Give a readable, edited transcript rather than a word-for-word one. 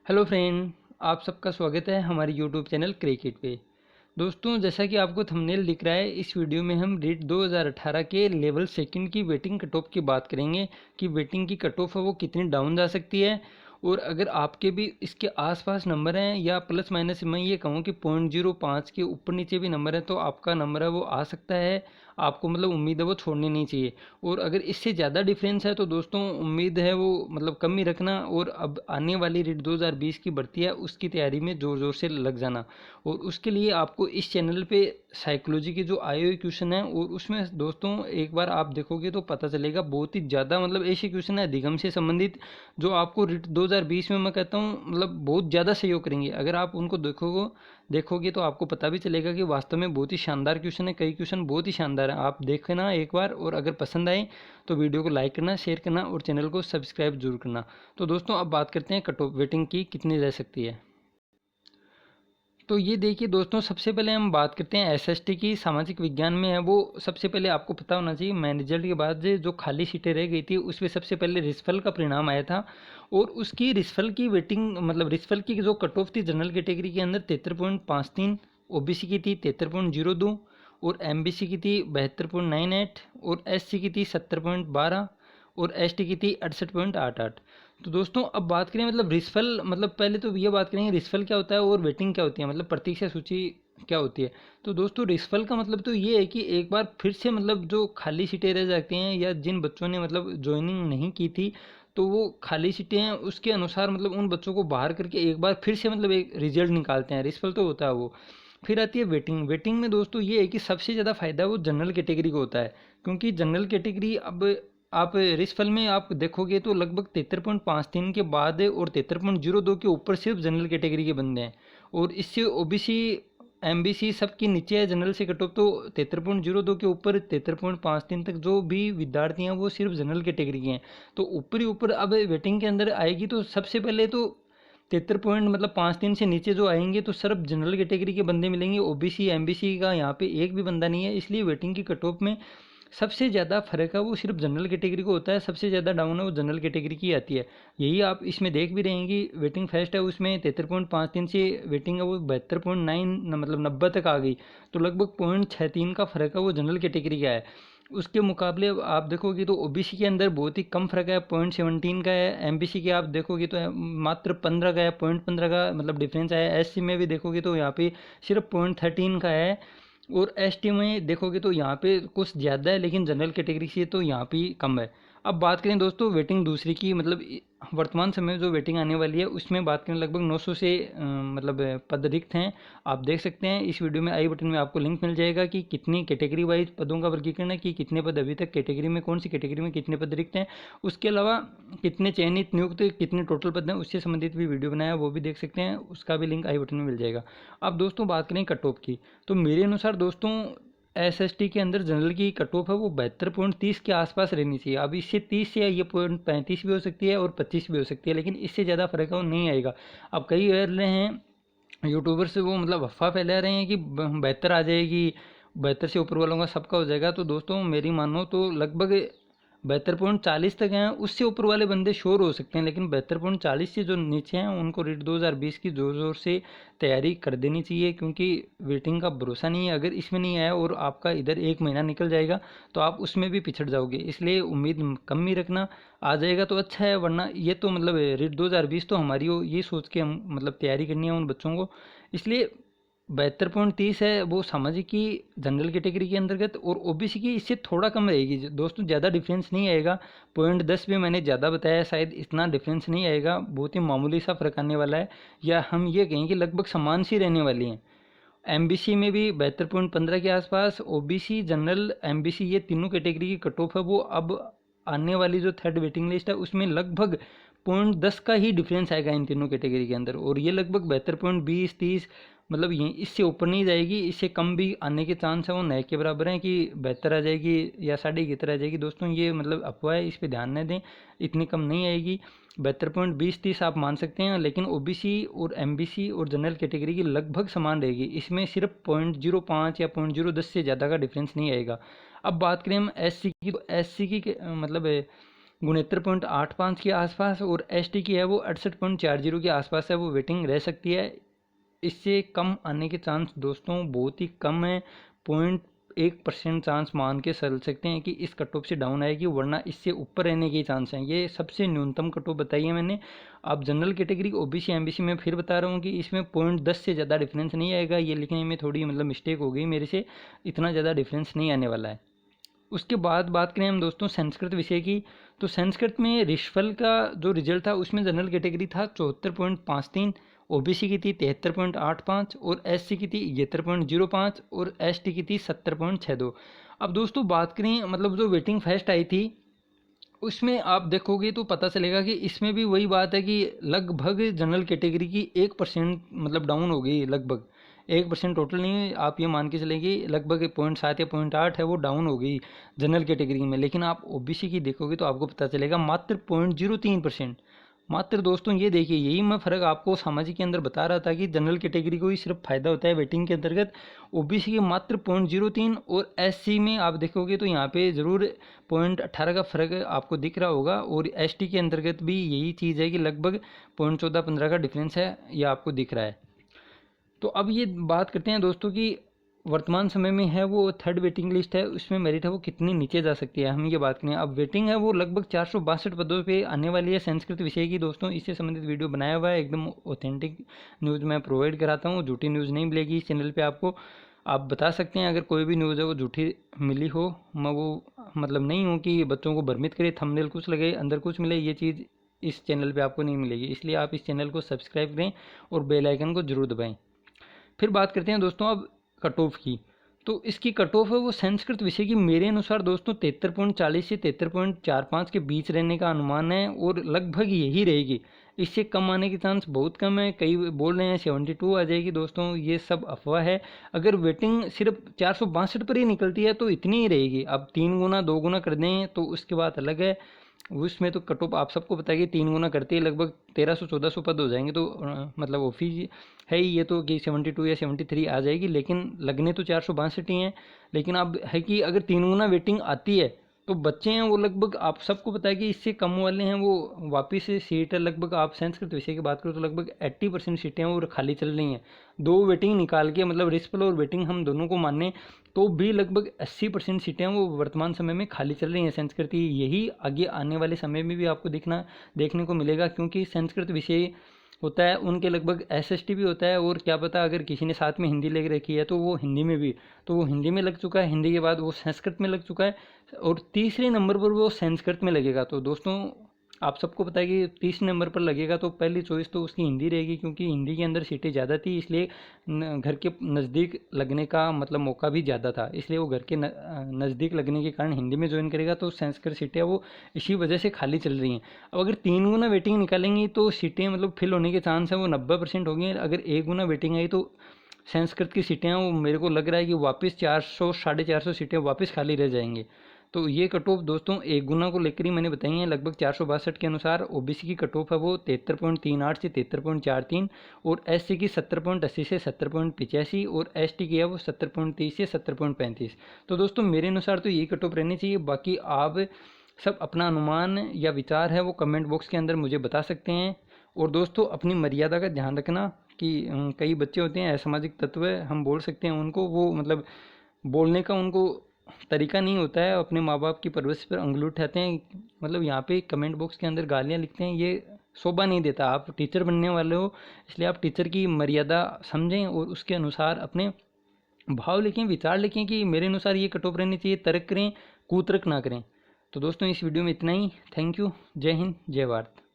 Hello friend, आप सबका स्वागत है हमारे यूट्यूब चैनल क्रिकेट पे। दोस्तों, जैसा कि आपको थंबनेल दिख रहा है, इस वीडियो में हम रीट 2018 के लेवल सेकंड की वेटिंग कट ऑफ की बात करेंगे कि वेटिंग की कट ऑफ है वो कितनी डाउन जा सकती है। और अगर आपके भी इसके आसपास नंबर हैं या प्लस माइनस मैं ये कहूँ कि 0.05 के ऊपर नीचे भी नंबर है तो आपका नंबर है वो आ सकता है। आपको मतलब उम्मीद है वो छोड़नी नहीं चाहिए। और अगर इससे ज़्यादा डिफरेंस है तो दोस्तों उम्मीद है वो मतलब कम ही रखना, और अब आने वाली रीट 2020 की भर्ती है उसकी तैयारी में ज़ोर ज़ोर से लग जाना। और उसके लिए आपको इस चैनल पे साइकोलॉजी के जो आए हुए क्वेश्चन हैं और उसमें दोस्तों एक बार आप देखोगे तो पता चलेगा बहुत ही ज़्यादा मतलब ऐसे क्वेश्चन है अधिगम से संबंधित जो आपको रिट 2020 में मैं कहता हूँ मतलब बहुत ज़्यादा सहयोग करेंगे। अगर आप उनको देखोगे तो आपको पता भी चलेगा कि वास्तव में बहुत ही शानदार क्वेश्चन है। कई क्वेश्चन बहुत ही शानदार है, आप देखना एक बार, और अगर पसंद आए तो वीडियो को लाइक करना, शेयर करना और चैनल को सब्सक्राइब जरूर करना। तो दोस्तों अब बात करते हैं कट ऑफ वेटिंग की कितनी रह सकती है। तो ये देखिए दोस्तों, सबसे पहले हम बात करते हैं एसएसटी की, सामाजिक विज्ञान में है वो। सबसे पहले आपको पता होना चाहिए मेन रिजल्ट के बाद जो खाली सीटें रह गई थी उसमें सबसे पहले रिसफल का परिणाम आया था। और उसकी रिसफल की वेटिंग मतलब रिसफल की जो कट ऑफ थी जनरल कैटेगरी के अंदर 73.53, ओबीसी की थी 73.02, और एमबीसी की थी 72.98, और एससी की थी 70.12, और एसटी की थी 68.88। तो दोस्तों अब बात करें मतलब रिसफल, मतलब पहले तो ये बात करेंगे रिसफल क्या होता है और वेटिंग क्या होती है, मतलब प्रतीक्षा सूची क्या होती है। तो दोस्तों रिसफल का मतलब तो ये है कि एक बार फिर से मतलब जो खाली सीटें रह जाती हैं या जिन बच्चों ने मतलब ज्वाइनिंग नहीं की थी तो वो खाली सीटें हैं उसके अनुसार मतलब उन बच्चों को बाहर करके एक बार फिर से मतलब एक रिजल्ट निकालते हैं। रिसफल तो होता है वो। फिर आती है वेटिंग। वेटिंग में दोस्तों ये है कि सबसे ज़्यादा फायदा वो जनरल कैटेगरी को होता है, क्योंकि जनरल कैटेगरी अब आप रिसफल में आप देखोगे तो लगभग 73.53 के बाद और 73.02 के ऊपर सिर्फ जनरल कैटेगरी के बंदे हैं। और इससे ओबीसी एमबीसी सबके नीचे है जनरल से कट ऑफ। तो 73.02 के ऊपर 73.53 तक जो भी विद्यार्थी हैं वो सिर्फ जनरल कैटेगरी के हैं। तो ऊपर ही ऊपर अब वेटिंग के अंदर आएगी तो सबसे पहले तो 73 पॉइंट मतलब 53 से नीचे जो आएंगे तो सिर्फ जनरल कैटेगरी के बंदे मिलेंगे। ओबीसी एमबीसी का यहाँ पे एक भी बंदा नहीं है, इसलिए वेटिंग की कट ऑफ में सबसे ज़्यादा फर्क है वो सिर्फ जनरल कैटेगरी को होता है। सबसे ज़्यादा डाउन है वो जनरल कैटेगरी की आती है। यही आप इसमें देख भी रहेंगी। वेटिंग फर्स्ट है उसमें 73.53 से वेटिंग है वो 72.9 मतलब 90 तक आ गई। तो लगभग 0.63 का फर्क है वो जनरल कैटेगरी का है। उसके मुकाबले आप देखोगे तो ओबीसी के अंदर बहुत ही कम फर्क है, 0.17 का है। एमबीसी के आप देखोगे तो मात्र 15 का है, 0.15 का मतलब डिफरेंस है। एससी में भी देखोगे तो यहाँ पे सिर्फ 0.13 का है। और एसटी में देखोगे तो यहाँ पे कुछ ज़्यादा है, लेकिन जनरल कैटेगरी से तो यहाँ पे कम है। अब बात करें दोस्तों वेटिंग दूसरी की, मतलब वर्तमान समय में जो वेटिंग आने वाली है उसमें बात करें लगभग 900 से मतलब पद रिक्त हैं। आप देख सकते हैं इस वीडियो में आई बटन में आपको लिंक मिल जाएगा कि कितनी कैटेगरी वाइज पदों का वर्गीकरण है, कि कितने पद अभी तक कैटेगरी में, कौन सी कैटेगरी में कितने पद रिक्त हैं। उसके अलावा कितने चयनित नियुक्त कितने टोटल पद हैं उससे संबंधित भी वीडियो बनाया, वो भी देख सकते हैं, उसका भी लिंक आई बटन में मिल जाएगा। अब दोस्तों बात करें कट ऑफ की, तो मेरे अनुसार दोस्तों एसएसटी के अंदर जनरल की कट ऑफ है वो 72.30 के आसपास रहनी चाहिए। अब इससे 30 से ये 0.35 भी हो सकती है और 25 भी हो सकती है, लेकिन इससे ज़्यादा फर्क है वो नहीं आएगा। अब कई कह रहे हैं यूट्यूबर से वो मतलब अफवाह फैला रहे हैं कि बेहतर आ जाएगी, बेहतर से ऊपर वालों का सबका हो जाएगा। तो दोस्तों मेरी मानो तो लगभग 72.40 तक हैं, उससे ऊपर वाले बंदे श्योर हो सकते हैं, लेकिन 72.40 से जो नीचे हैं उनको रीट 2020 की ज़ोर ज़ोर से तैयारी कर देनी चाहिए, क्योंकि वेटिंग का भरोसा नहीं है। अगर इसमें नहीं आया और आपका इधर एक महीना निकल जाएगा तो आप उसमें भी पिछड़ जाओगे, इसलिए उम्मीद कम ही रखना। आ जाएगा तो अच्छा है, वरना ये तो मतलब रीट 2020 तो हमारी हो ये सोच के हम मतलब तैयारी करनी है उन बच्चों को। इसलिए 72.30 है वो सामाजिक की जनरल कैटेगरी के अंतर्गत, और ओबीसी की इससे थोड़ा कम रहेगी दोस्तों, ज़्यादा डिफरेंस नहीं आएगा। 0.10 भी मैंने ज़्यादा बताया, शायद इतना डिफरेंस नहीं आएगा, बहुत ही मामूली सा फर्क आने वाला है, या हम ये कहें कि लगभग समान सी रहने वाली हैं। एमबीसी में भी 72.15 के आसपास, ओबीसी जनरल एमबीसी ये तीनों कैटेगरी की कट ऑफ है वो अब आने वाली जो थर्ड वेटिंग लिस्ट है उसमें लगभग 0.10 का ही डिफरेंस आएगा इन तीनों कैटेगरी के अंदर। और ये लगभग 72.20-30 मतलब ये इससे ऊपर नहीं जाएगी, इससे कम भी आने के चांस है वो नए के बराबर हैं कि बेहतर आ जाएगी या 11.5 आ जाएगी। दोस्तों ये मतलब अफवाह है, इस पर ध्यान न दें, इतनी कम नहीं आएगी। 72.20-30 आप मान सकते हैं, लेकिन ओबीसी और एमबीसी और जनरल कैटेगरी की लगभग समान रहेगी, इसमें सिर्फ 0.05 या 0.010 से ज़्यादा का डिफरेंस नहीं आएगा। अब बात करें हम एससी की, तो एससी की मतलब 69.85 के आसपास, और ST की है वो 68.40 के आसपास है, वो वेटिंग रह सकती है। इससे कम आने के चांस दोस्तों बहुत ही कम है। 0.1% चांस मान के चल सकते हैं कि इस कट ऑफ से डाउन आएगी, वरना इससे ऊपर रहने के चांस हैं। ये सबसे न्यूनतम कट ऑफ बताई है मैंने। आप जनरल कैटेगरी OBC MBC में फिर बता रहा हूँ कि इसमें 0.10 से ज़्यादा डिफरेंस नहीं आएगा। ये लिखने में थोड़ी मतलब मिस्टेक हो गई मेरे से, इतना ज़्यादा डिफरेंस नहीं आने वाला है। उसके बाद बात करें हम दोस्तों संस्कृत विषय की, तो संस्कृत में रिशफल का जो रिजल्ट था उसमें जनरल कैटेगरी था 74.53, OBC की थी 73.85 और SC की थी 71.05 और ST की थी 70.62। अब दोस्तों बात करें मतलब जो वेटिंग फर्स्ट आई थी उसमें आप देखोगे तो पता चलेगा कि इसमें भी वही बात है कि लगभग जनरल कैटेगरी की 1% मतलब डाउन हो गई। लगभग 1% टोटल नहीं, आप ये मान के चलेंगे लगभग 0.7 या 0.8 है वो डाउन हो गई जनरल कैटेगरी में। लेकिन आप OBC की देखोगे तो आपको पता चलेगा मात्र 0.03%। मात्र दोस्तों ये देखिए, यही मैं फ़र्क आपको सामाजिक के अंदर बता रहा था कि जनरल कैटेगरी को ही सिर्फ फ़ायदा होता है वेटिंग के अंतर्गत। OBC के मात्र 0.03 और SC में आप देखोगे तो यहाँ पे ज़रूर 0.18 का फ़र्क आपको दिख रहा होगा, और ST के अंतर्गत भी यही चीज़ है कि लगभग 0.14-15 का डिफरेंस है, ये आपको दिख रहा है। तो अब ये बात करते हैं दोस्तों कि वर्तमान समय में है वो थर्ड वेटिंग लिस्ट है, उसमें मेरिट है वो कितनी नीचे जा सकती है, हम ये बात करें। अब वेटिंग है वो लगभग 462 पदों पे आने वाली है संस्कृत विषय की। दोस्तों इससे संबंधित वीडियो बनाया हुआ है, एकदम ऑथेंटिक न्यूज़ मैं प्रोवाइड कराता हूँ, झूठी न्यूज़ नहीं मिलेगी इस चैनल पर आपको। आप बता सकते हैं अगर कोई भी न्यूज़ है वो झूठी मिली हो, मैं वो मतलब नहीं हूँ कि बच्चों को भ्रमित करे, थंबनेल कुछ लगे अंदर कुछ मिले, ये चीज़ इस चैनल पे आपको नहीं मिलेगी। इसलिए आप इस चैनल को सब्सक्राइब करें और बेल आइकन को जरूर दबाएं। फिर बात करते हैं दोस्तों अब कट ऑफ की, तो इसकी कट ऑफ है वो संस्कृत विषय की मेरे अनुसार दोस्तों 73.40 से 73.45 के बीच रहने का अनुमान है, और लगभग यही रहेगी। इससे कम आने के चांस बहुत कम है। कई बोल रहे हैं 72 आ जाएगी। दोस्तों ये सब अफवाह है। अगर वेटिंग सिर्फ 462 पर ही निकलती है तो इतनी ही रहेगी। अब 3 गुना 2 गुना कर दें तो उसके बाद अलग है, उसमें तो कट ऑफ आप सबको पता है कि 3 गुना करते ही लगभग 1300-1400 पद हो जाएंगे। तो मतलब ऑफिस है ही ये तो कि 72 या 73 आ जाएगी, लेकिन लगने तो 462 ही हैं। लेकिन अब है कि अगर 3 गुना वेटिंग आती है तो बच्चे हैं वो लगभग आप सबको पता है कि इससे कम वाले हैं वो वापस से सीट है। लगभग आप संस्कृत विषय की बात करो तो लगभग 80% सीटें और खाली चल रही हैं। 2 वेटिंग निकाल के मतलब रिस्पल और वेटिंग हम दोनों को माने तो भी लगभग 80% सीटें वो वर्तमान समय में खाली चल रही हैं संस्कृत की। यही आगे आने वाले समय में भी आपको देखने को मिलेगा, क्योंकि संस्कृत विषय होता है उनके लगभग SST भी होता है, और क्या पता अगर किसी ने साथ में हिंदी ले रखी है तो वो हिंदी में भी, तो वो हिंदी में लग चुका है, हिंदी के बाद वो संस्कृत में लग चुका है, और तीसरे नंबर पर वो संस्कृत में लगेगा। तो दोस्तों आप सबको पता है कि 30 नंबर पर लगेगा तो पहली चॉइस तो उसकी हिंदी रहेगी, क्योंकि हिंदी के अंदर सीटें ज़्यादा थी, इसलिए घर के नज़दीक लगने का मतलब मौका भी ज़्यादा था, इसलिए वो घर के नज़दीक लगने के कारण हिंदी में ज्वाइन करेगा। तो संस्कृत सीटें वो इसी वजह से खाली चल रही हैं। अब अगर 3 गुना वेटिंग निकालेंगी तो सीटें मतलब फिल होने के चांस है वो 90% होंगे। अगर 1 गुना वेटिंग आई तो संस्कृत की सीटें वो मेरे को लग रहा है कि वापस 400-450 सीटें वापस खाली रह जाएंगे। तो ये कट ऑफ दोस्तों 1 गुना को लेकर ही मैंने बताई है। लगभग 462 के अनुसार OBC की कट ऑफ है वो 73.38 से 73.43, और SC की 70.80 से 70.85, और ST की है वो 70.30 से 70.35। तो दोस्तों मेरे अनुसार तो यही कट ऑफ रहनी चाहिए। बाकी आप सब अपना अनुमान या विचार है वो कमेंट बॉक्स के अंदर मुझे बता सकते हैं। और दोस्तों अपनी मर्यादा का ध्यान रखना कि कई बच्चे होते हैं असामाजिक तत्व हम बोल सकते हैं उनको, वो मतलब बोलने का उनको तरीका नहीं होता है, अपने माँ बाप की परवरिश पर अंगुली उठाते हैं, मतलब यहाँ पे कमेंट बॉक्स के अंदर गालियाँ लिखते हैं, ये शोभा नहीं देता। आप टीचर बनने वाले हो, इसलिए आप टीचर की मर्यादा समझें और उसके अनुसार अपने भाव लिखें, विचार लिखें कि मेरे अनुसार ये कट ऑफ रहनी चाहिए। तर्क करें, कुतर्क ना करें। तो दोस्तों इस वीडियो में इतना ही। Thank you. जय हिंद, जय भारत।